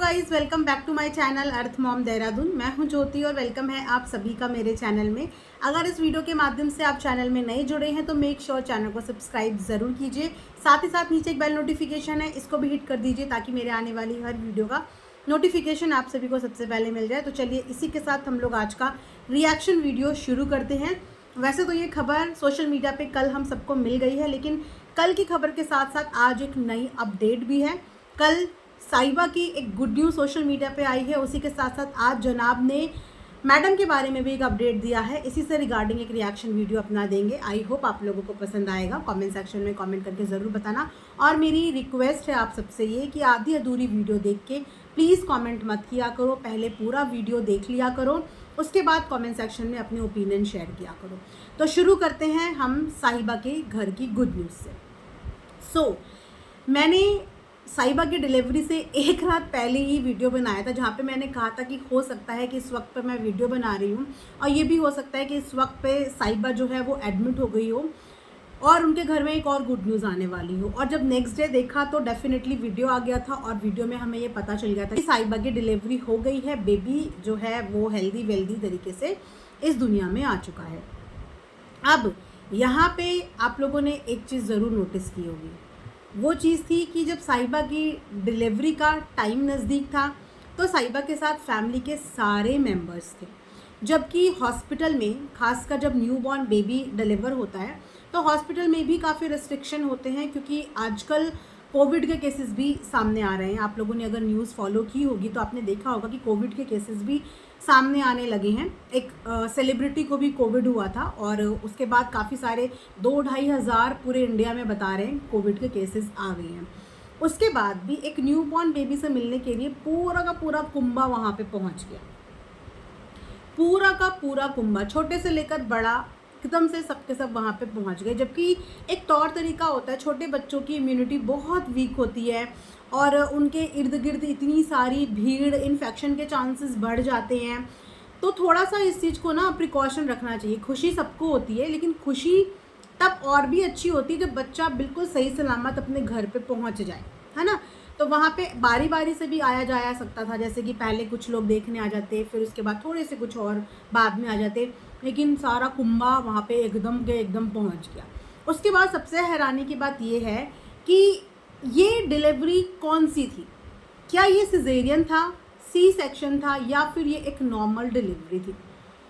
Guys, welcome back to my channel Earth Mom Dehradun. मैं हूं ज्योति और वेलकम है आप सभी का मेरे चैनल में। अगर इस वीडियो के माध्यम से आप चैनल में नए जुड़े हैं तो मेक श्योर चैनल को सब्सक्राइब ज़रूर कीजिए। साथ ही साथ नीचे एक बेल नोटिफिकेशन है, इसको भी हिट कर दीजिए ताकि मेरे आने वाली हर वीडियो का नोटिफिकेशन आप सभी को सबसे पहले मिल जाए। तो चलिए इसी के साथ हम लोग आज का रिएक्शन वीडियो शुरू करते हैं। वैसे तो ये खबर सोशल मीडिया पे कल हम सबको मिल गई है, लेकिन कल की खबर के साथ साथ आज एक नई अपडेट भी है। कल साहिबा की एक गुड न्यूज़ सोशल मीडिया पे आई है, उसी के साथ साथ आज जनाब ने मैडम के बारे में भी एक अपडेट दिया है। इसी से रिगार्डिंग एक रिएक्शन वीडियो अपना देंगे। आई होप आप लोगों को पसंद आएगा। कमेंट सेक्शन में कमेंट करके ज़रूर बताना। और मेरी रिक्वेस्ट है आप सबसे ये कि आधी अधूरी वीडियो देख के प्लीज़ कमेंट मत किया करो, पहले पूरा वीडियो देख लिया करो, उसके बाद कमेंट सेक्शन में अपने ओपिनियन शेयर किया करो। तो शुरू करते हैं हम साहिबा के घर की गुड न्यूज़ से। मैंने साहिबा की डिलीवरी से एक रात पहले ही वीडियो बनाया था, जहाँ पे मैंने कहा था कि हो सकता है कि इस वक्त पे मैं वीडियो बना रही हूँ और ये भी हो सकता है कि इस वक्त पे साहिबा जो है वो एडमिट हो गई हो और उनके घर में एक और गुड न्यूज़ आने वाली हो। और जब नेक्स्ट डे देखा तो डेफिनेटली वीडियो आ गया था और वीडियो में हमें ये पता चल गया था कि साहिबा की डिलीवरी हो गई है। बेबी जो है वो हेल्दी वेल्दी तरीके से इस दुनिया में आ चुका है। अब यहाँ पे आप लोगों ने एक चीज़ ज़रूर नोटिस की होगी, वो चीज़ थी कि जब साहिबा की डिलीवरी का टाइम नज़दीक था तो साहिबा के साथ फैमिली के सारे मेंबर्स थे, जबकि हॉस्पिटल में खासकर जब न्यूबॉर्न बेबी डिलीवर होता है तो हॉस्पिटल में भी काफ़ी रिस्ट्रिक्शन होते हैं, क्योंकि आजकल कोविड के केसेस भी सामने आ रहे हैं। आप लोगों ने अगर न्यूज़ फॉलो की होगी तो आपने देखा होगा कि कोविड के केसेस भी सामने आने लगे हैं। एक सेलिब्रिटी को भी कोविड हुआ था और उसके बाद काफ़ी सारे 2-2.5 हज़ार पूरे इंडिया में बता रहे हैं कोविड के केसेस आ गए हैं। उसके बाद भी एक न्यूबॉर्न बेबी से मिलने के लिए पूरा का पूरा कुंबा वहाँ पे पहुँच गया। पूरा का पूरा कुंबा, छोटे से लेकर बड़ा, एकदम से सबके सब वहाँ पे पहुँच गए। जबकि एक तौर तरीका होता है, छोटे बच्चों की इम्यूनिटी बहुत वीक होती है और उनके इर्द गिर्द इतनी सारी भीड़, इन्फेक्शन के चांसेस बढ़ जाते हैं। तो थोड़ा सा इस चीज़ को ना प्रिकॉशन रखना चाहिए। खुशी सबको होती है, लेकिन खुशी तब और भी अच्छी होती है जब बच्चा बिल्कुल सही सलामत अपने घर पे पहुंच जाए, है ना। तो वहाँ पे बारी बारी से भी आया जाया सकता था, जैसे कि पहले कुछ लोग देखने आ जाते, फिर उसके बाद थोड़े से कुछ और बाद में आ जाते, लेकिन सारा कुंबा वहाँ पे एकदम के एकदम पहुँच गया। उसके बाद सबसे हैरानी की बात ये है कि ये डिलीवरी कौन सी थी। क्या ये सिजेरियन था, सी सेक्शन था, या फिर ये एक नॉर्मल डिलीवरी थी।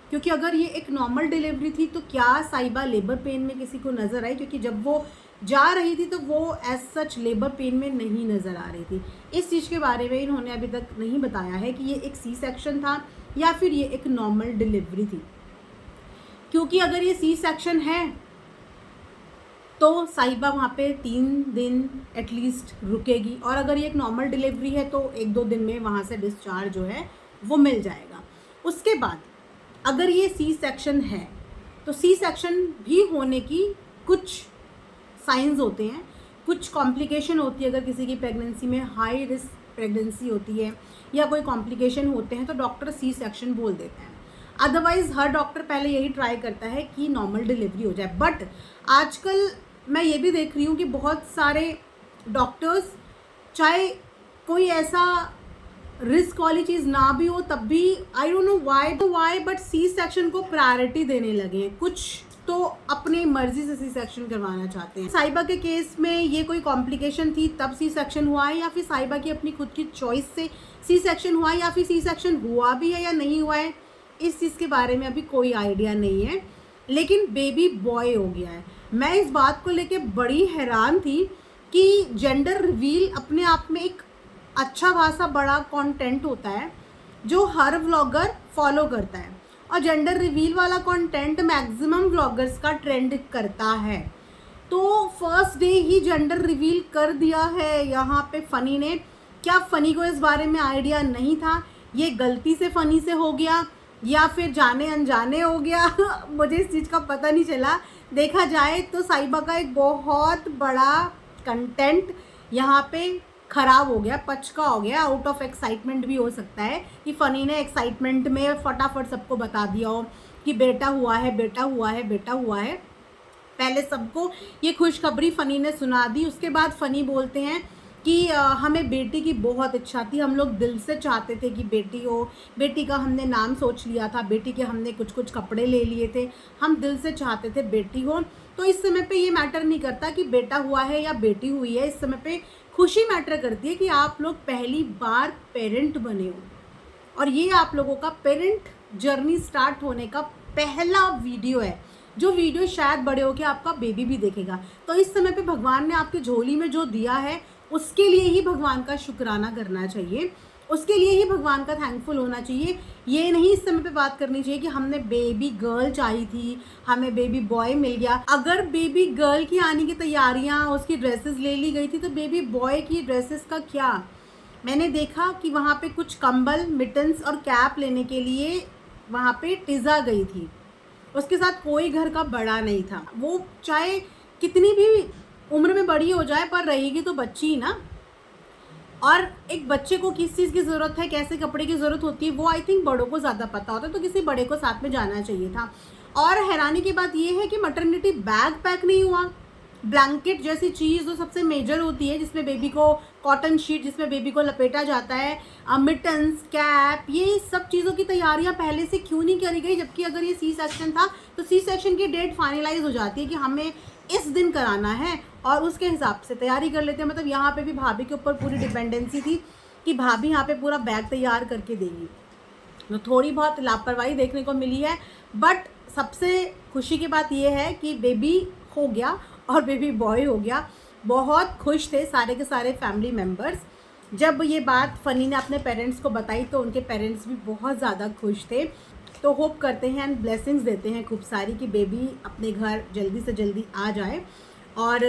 क्योंकि अगर ये एक नॉर्मल डिलीवरी थी तो क्या साहिबा लेबर पेन में किसी को नज़र आई, क्योंकि जब वो जा रही थी तो वो एज सच लेबर पेन में नहीं नज़र आ रही थी। इस चीज़ के बारे में इन्होंने अभी तक नहीं बताया है कि ये एक सी सेक्शन था या फिर ये एक नॉर्मल डिलीवरी थी। क्योंकि अगर ये सी सेक्शन है तो साहिबा वहाँ पे 3 दिन एटलीस्ट रुकेगी, और अगर ये एक नॉर्मल डिलीवरी है तो 1-2 दिन में वहाँ से डिस्चार्ज जो है वो मिल जाएगा। उसके बाद अगर ये सी सेक्शन है तो सी सेक्शन भी होने की कुछ साइंस होते हैं, कुछ कॉम्प्लिकेशन होती है। अगर किसी की प्रेगनेंसी में हाई रिस्क प्रेगनेंसी होती है या कोई कॉम्प्लिकेशन होते हैं तो डॉक्टर सी सेक्शन बोल देते हैं। अदरवाइज़ हर डॉक्टर पहले यही ट्राई करता है कि नॉर्मल डिलीवरी हो जाए। बट आजकल मैं ये भी देख रही हूँ कि बहुत सारे डॉक्टर्स, चाहे कोई ऐसा रिस्क वाली चीज़ ना भी हो तब भी, I don't know why but C section को प्रायोरिटी देने लगे हैं। कुछ तो अपनी मर्जी से सी सेक्शन करवाना चाहते हैं। साहिबा के केस में ये कोई कॉम्प्लिकेशन थी तब सी सेक्शन हुआ है, या फिर साहिबा की अपनी खुद की चॉइस से सी सेक्शन हुआ है, या फिर सी सेक्शन हुआ भी है या नहीं हुआ है, इस चीज़ के बारे में अभी कोई आइडिया नहीं है। लेकिन बेबी बॉय हो गया है। मैं इस बात को लेके बड़ी हैरान थी कि जेंडर रिवील अपने आप में एक अच्छा खासा बड़ा कंटेंट होता है जो हर व्लॉगर फॉलो करता है, और जेंडर रिवील वाला कंटेंट मैक्सिमम व्लॉगर्स का ट्रेंड करता है। तो फर्स्ट डे ही जेंडर रिवील कर दिया है यहाँ पे फ़नी ने। क्या फ़नी को इस बारे में आइडिया नहीं था, ये गलती से फ़नी से हो गया या फिर जाने अनजाने हो गया मुझे इस चीज़ का पता नहीं चला। देखा जाए तो साहिबा का एक बहुत बड़ा कंटेंट यहाँ पे ख़राब हो गया, पचका हो गया। आउट ऑफ एक्साइटमेंट भी हो सकता है कि फ़नी ने एक्साइटमेंट में फटाफट सबको बता दिया हो कि बेटा हुआ है, बेटा हुआ है, बेटा हुआ है। पहले सबको ये खुशखबरी फ़नी ने सुना दी, उसके बाद फ़नी बोलते हैं कि हमें बेटी की बहुत इच्छा थी, हम लोग दिल से चाहते थे कि बेटी हो, बेटी का हमने नाम सोच लिया था, बेटी के हमने कुछ कुछ कपड़े ले लिए थे, हम दिल से चाहते थे बेटी हो। तो इस समय पे ये मैटर नहीं करता कि बेटा हुआ है या बेटी हुई है, इस समय पे खुशी मैटर करती है कि आप लोग पहली बार पेरेंट बने हो, और ये आप लोगों का पेरेंट जर्नी स्टार्ट होने का पहला वीडियो है, जो वीडियो शायद बड़े होकर आपका बेबी भी देखेगा। तो इस समय पे भगवान ने आपकी झोली में जो दिया है उसके लिए ही भगवान का शुक्राना करना चाहिए, उसके लिए ही भगवान का थैंकफुल होना चाहिए। ये नहीं इस समय पे बात करनी चाहिए कि हमने बेबी गर्ल चाहिए थी, हमें बेबी बॉय मिल गया। अगर बेबी गर्ल की आने की तैयारियां, उसकी ड्रेसेस ले ली गई थी, तो बेबी बॉय की ड्रेसेस का क्या? मैंने देखा कि वहाँ पे कुछ कंबल, मिटन्स और कैप लेने के लिए वहाँ पे टिज़ा गई थी, उसके साथ कोई घर का बड़ा नहीं था। वो चाहे कितनी भी उम्र में बड़ी हो जाए पर रहेगी तो बच्ची ही ना। और एक बच्चे को किस चीज़ की ज़रूरत है, कैसे कपड़े की ज़रूरत होती है, वो आई थिंक बड़ों को ज़्यादा पता होता है, तो किसी बड़े को साथ में जाना चाहिए था। और हैरानी की बात ये है कि मैटरनिटी बैग पैक नहीं हुआ। ब्लैंकेट जैसी चीज़ जो सबसे मेजर होती है, जिसमें बेबी को, कॉटन शीट जिसमें बेबी को लपेटा जाता है, मिटन्स, कैप, ये सब चीज़ों की तैयारियां पहले से क्यों नहीं करी गई? जबकि अगर ये सी सेक्शन था तो सी सेक्शन की डेट फाइनलाइज हो जाती है कि हमें इस दिन कराना है, और उसके हिसाब से तैयारी कर लेते हैं। मतलब यहाँ पे भी भाभी के ऊपर पूरी डिपेंडेंसी थी कि भाभी यहाँ पे पूरा बैग तैयार करके देगी, तो थोड़ी बहुत लापरवाही देखने को मिली है। बट सबसे खुशी की बात यह है कि बेबी हो गया और बेबी बॉय हो गया। बहुत खुश थे सारे के सारे फैमिली मेम्बर्स। जब ये बात फ़नी ने अपने पेरेंट्स को बताई तो उनके पेरेंट्स भी बहुत ज़्यादा खुश थे। तो होप करते हैं एंड ब्लेसिंग्स देते हैं खूब सारी कि बेबी अपने घर जल्दी से जल्दी आ जाए, और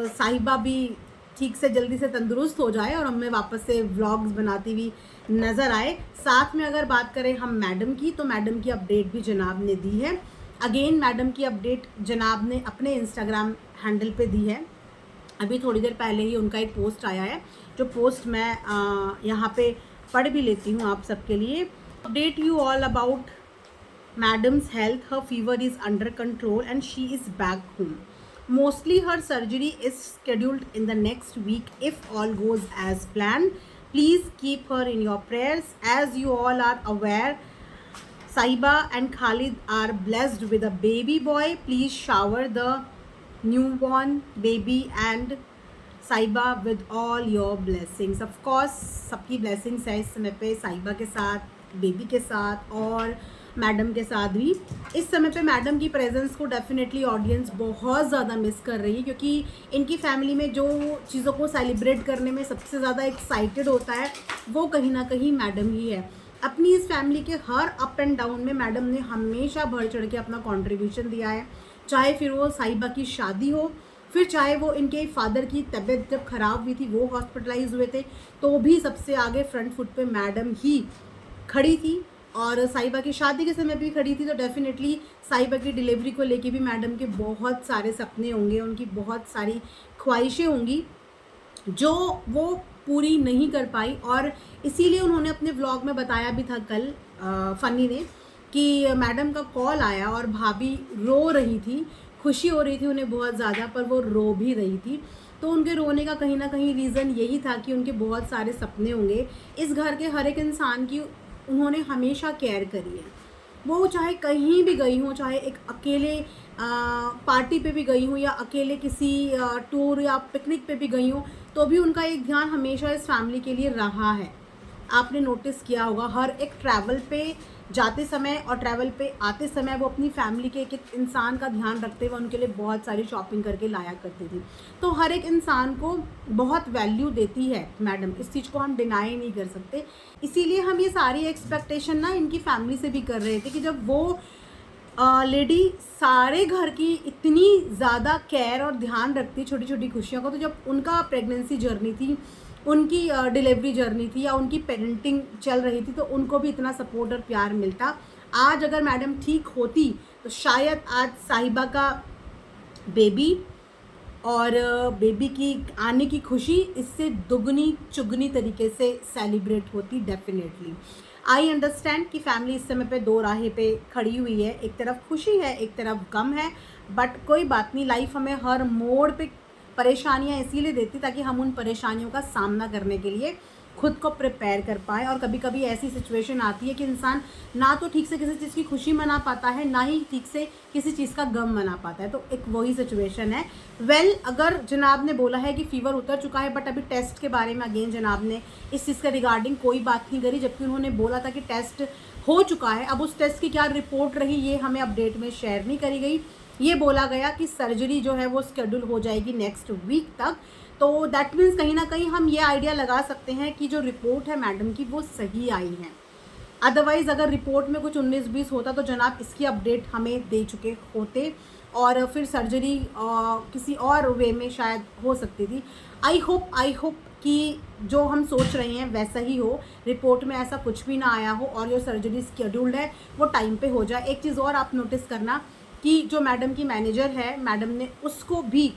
साहिबा भी ठीक से जल्दी से तंदुरुस्त हो जाए और हमें वापस से व्लॉग्स बनाती हुई नज़र आए। साथ में अगर बात करें हम मैडम की, तो मैडम की अपडेट भी जनाब ने दी है। अगेन मैडम की अपडेट जनाब ने अपने इंस्टाग्राम हैंडल पे दी है। अभी थोड़ी देर पहले ही उनका एक पोस्ट आया है, जो पोस्ट मैं यहाँ पे पढ़ भी लेती हूँ आप सबके लिए। Update you all about madams health, her fever is under control and she is back home. Mostly her surgery is scheduled in the next week if all goes as planned. Please keep her in your prayers. As you all are aware, Saiba and Khalid are blessed with a baby boy. Please shower the newborn baby and साइबा with all your blessings. Of course सबकी blessings है इस समय पे साइबा के साथ, baby के साथ और मैडम के साथ भी. इस समय पे मैडम की प्रेजेंस को डेफिनेटली ऑडियंस बहुत ज़्यादा मिस कर रही है, क्योंकि इनकी फैमिली में जो चीज़ों को सेलिब्रेट करने में सबसे ज़्यादा एक्साइटेड होता है वो कहीं ना कहीं मैडम ही है. अपनी इस फैमिली के हर अप एंड डाउन में मैडम ने हमेशा बढ़ चढ़ के अपना कॉन्ट्रीब्यूशन दिया है, चाहे फिर वो साहिबा की शादी हो, फिर चाहे वो इनके फादर की तबीयत जब ख़राब हुई थी, वो हॉस्पिटलाइज हुए थे, तो भी सबसे आगे फ्रंट फुट पे मैडम ही खड़ी थी, और साहिबा की शादी के समय भी खड़ी थी. तो डेफिनेटली साहिबा की डिलीवरी को लेके भी मैडम के बहुत सारे सपने होंगे, उनकी बहुत सारी ख्वाहिशें होंगी जो वो पूरी नहीं कर पाई. और इसीलिए उन्होंने अपने व्लॉग में बताया भी था कल फ़नी ने कि मैडम का कॉल आया और भाभी रो रही थी, खुशी हो रही थी उन्हें बहुत ज़्यादा, पर वो रो भी रही थी. तो उनके रोने का कहीं ना कहीं रीज़न यही था कि उनके बहुत सारे सपने होंगे. इस घर के हर एक इंसान की उन्होंने हमेशा केयर करी है. वो चाहे कहीं भी गई हो, चाहे एक अकेले पार्टी पे भी गई हूँ या अकेले किसी टूर या पिकनिक पे भी गई हूँ, तो भी उनका एक ध्यान हमेशा इस फैमिली के लिए रहा है. आपने नोटिस किया होगा हर एक ट्रैवल पे जाते समय और ट्रैवल पे आते समय वो अपनी फैमिली के एक एक इंसान का ध्यान रखते हुए उनके लिए बहुत सारी शॉपिंग करके लाया करती थी. तो हर एक इंसान को बहुत वैल्यू देती है मैडम, इस चीज़ को हम डिनाई नहीं कर सकते. इसीलिए हम ये सारी एक्सपेक्टेशन ना इनकी फैमिली से भी कर रहे थे कि जब वो लेडी सारे घर की इतनी ज़्यादा केयर और ध्यान रखती छोटी छोटी खुशियों को, तो जब उनका प्रेगनेंसी जर्नी थी, उनकी डिलीवरी जर्नी थी या उनकी पेरेंटिंग चल रही थी, तो उनको भी इतना सपोर्ट और प्यार मिलता. आज अगर मैडम ठीक होती तो शायद आज साहिबा का बेबी और बेबी की आने की खुशी इससे दुगनी चुगनी तरीके से सेलिब्रेट होती. डेफिनेटली आई अंडरस्टैंड कि फैमिली इस समय पे दो राहें पे खड़ी हुई है, एक तरफ खुशी है, एक तरफ गम है, बट कोई बात नहीं, लाइफ हमें हर मोड़ पे परेशानियाँ इसीलिए देती ताकि हम उन परेशानियों का सामना करने के लिए खुद को प्रिपेयर कर पाए। और कभी कभी ऐसी सिचुएशन आती है कि इंसान ना तो ठीक से किसी चीज़ की खुशी मना पाता है, ना ही ठीक से किसी चीज़ का गम मना पाता है। तो एक वही सिचुएशन है। अगर जनाब ने बोला है कि फ़ीवर उतर चुका है, बट अभी टेस्ट के बारे में अगेन जनाब ने इस चीज़ के रिगार्डिंग कोई बात नहीं करी, जबकि उन्होंने बोला था कि टेस्ट हो चुका है। अब उस टेस्ट की क्या रिपोर्ट रही ये हमें अपडेट में शेयर नहीं करी गई। ये बोला गया कि सर्जरी जो है वो शेड्यूल हो जाएगी नेक्स्ट वीक तक। तो दैट मीन्स कहीं ना कहीं हम ये आइडिया लगा सकते हैं कि जो रिपोर्ट है मैडम की वो सही आई है। अदरवाइज़ अगर रिपोर्ट में कुछ 19-20 होता तो जनाब इसकी अपडेट हमें दे चुके होते और फिर सर्जरी किसी और वे में शायद हो सकती थी। आई होप कि जो हम सोच रहे हैं वैसा ही हो, रिपोर्ट में ऐसा कुछ भी ना आया हो और जो सर्जरी शेड्यूल्ड है वो टाइम पे हो जाए। एक चीज़ और आप नोटिस करना कि जो मैडम की मैनेजर है, मैडम ने उसको भी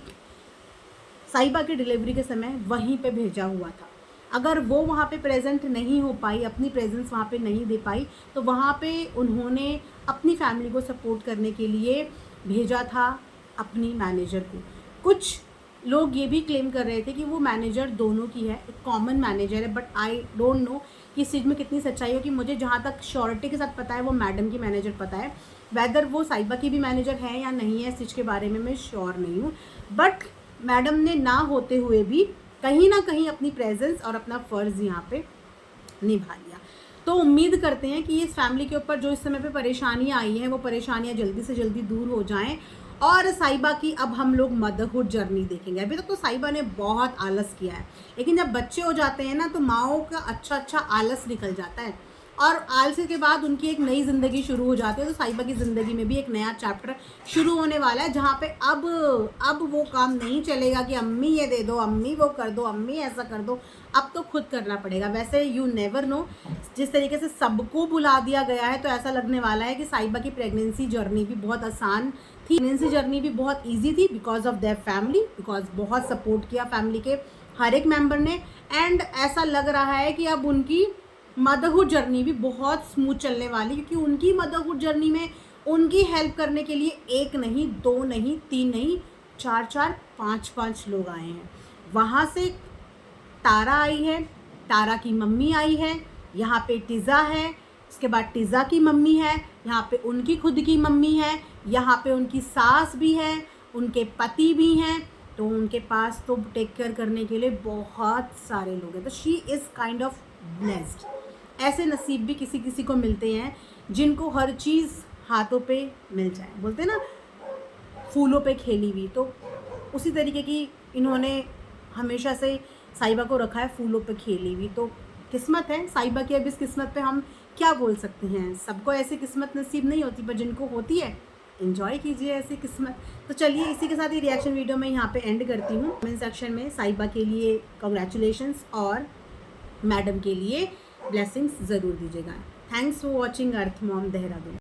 साहिबा की डिलीवरी के समय वहीं पे भेजा हुआ था। अगर वो वहाँ पे प्रेजेंट नहीं हो पाई, अपनी प्रेजेंस वहाँ पे नहीं दे पाई, तो वहाँ पे उन्होंने अपनी फैमिली को सपोर्ट करने के लिए भेजा था अपनी मैनेजर को। कुछ लोग ये भी क्लेम कर रहे थे कि वो मैनेजर दोनों की है, एक कॉमन मैनेजर है, बट आई डोंट नो कि इस चीज़ में कितनी सच्चाई हो। कि मुझे जहाँ तक श्योरिटी के साथ पता है वो मैडम की मैनेजर पता है, वेदर वो साहिबा की भी मैनेजर है या नहीं है इस चीज़ के बारे में मैं श्योर नहीं हूँ। बट मैडम ने ना होते हुए भी कहीं ना कहीं अपनी प्रेजेंस और अपना फ़र्ज़ यहाँ पे निभा लिया। तो उम्मीद करते हैं कि इस फैमिली के ऊपर जो इस समय पे परेशानियाँ आई हैं वो परेशानियाँ जल्दी से जल्दी दूर हो जाएं और साहिबा की अब हम लोग मदरहुड जर्नी देखेंगे। अभी तक तो साहिबा ने बहुत आलस किया है, लेकिन जब बच्चे हो जाते हैं ना तो माओ का अच्छा आलस निकल जाता है और आलसी के बाद उनकी एक नई ज़िंदगी शुरू हो जाती है। तो साहिबा की ज़िंदगी में भी एक नया चैप्टर शुरू होने वाला है, जहाँ पे अब वो काम नहीं चलेगा कि अम्मी ये दे दो, अम्मी वो कर दो, अम्मी ऐसा कर दो। अब तो खुद करना पड़ेगा। वैसे यू नेवर नो, जिस तरीके से सबको बुला दिया गया है तो ऐसा लगने वाला है कि साहिबा की प्रेगनेंसी जर्नी भी बहुत आसान थी, प्रेगनेंसी जर्नी भी बहुत ईजी थी because of their family, because बहुत सपोर्ट किया फैमिली के हर एक मेम्बर ने। एंड ऐसा लग रहा है कि अब उनकी मदरहुड जर्नी भी बहुत स्मूथ चलने वाली, क्योंकि उनकी मदरहुड जर्नी में उनकी हेल्प करने के लिए एक नहीं, दो नहीं, तीन नहीं, चार, पाँच लोग आए हैं। वहाँ से तारा आई है, तारा की मम्मी आई है, यहाँ पे टिज़ा है, इसके बाद टिज़ा की मम्मी है, यहाँ पे उनकी खुद की मम्मी है, यहाँ पे उनकी सास भी है, उनके पति भी हैं। तो उनके पास तो टेक केयर करने के लिए बहुत सारे लोग हैं। तो she is kind of blessed. ऐसे नसीब भी किसी किसी को मिलते हैं जिनको हर चीज़ हाथों पे मिल जाए। बोलते हैं ना फूलों पे खेली हुई, तो उसी तरीके की इन्होंने हमेशा से साहिबा को रखा है, फूलों पे खेली हुई। तो किस्मत है साहिबा की। अब इस किस्मत पे हम क्या बोल सकते हैं, सबको ऐसी किस्मत नसीब नहीं होती, पर जिनको होती है एंजॉय कीजिए ऐसी किस्मत। तो चलिए इसी के साथ ये रिएक्शन वीडियो मैं यहाँ पे एंड करती हूँ। कमेंट सेक्शन में साहिबा के लिए कॉन्ग्रेचुलेशंस और मैडम के लिए ब्लेसिंग्स ज़रूर दीजिएगा। Thanks for watching earth Mom Dehradun.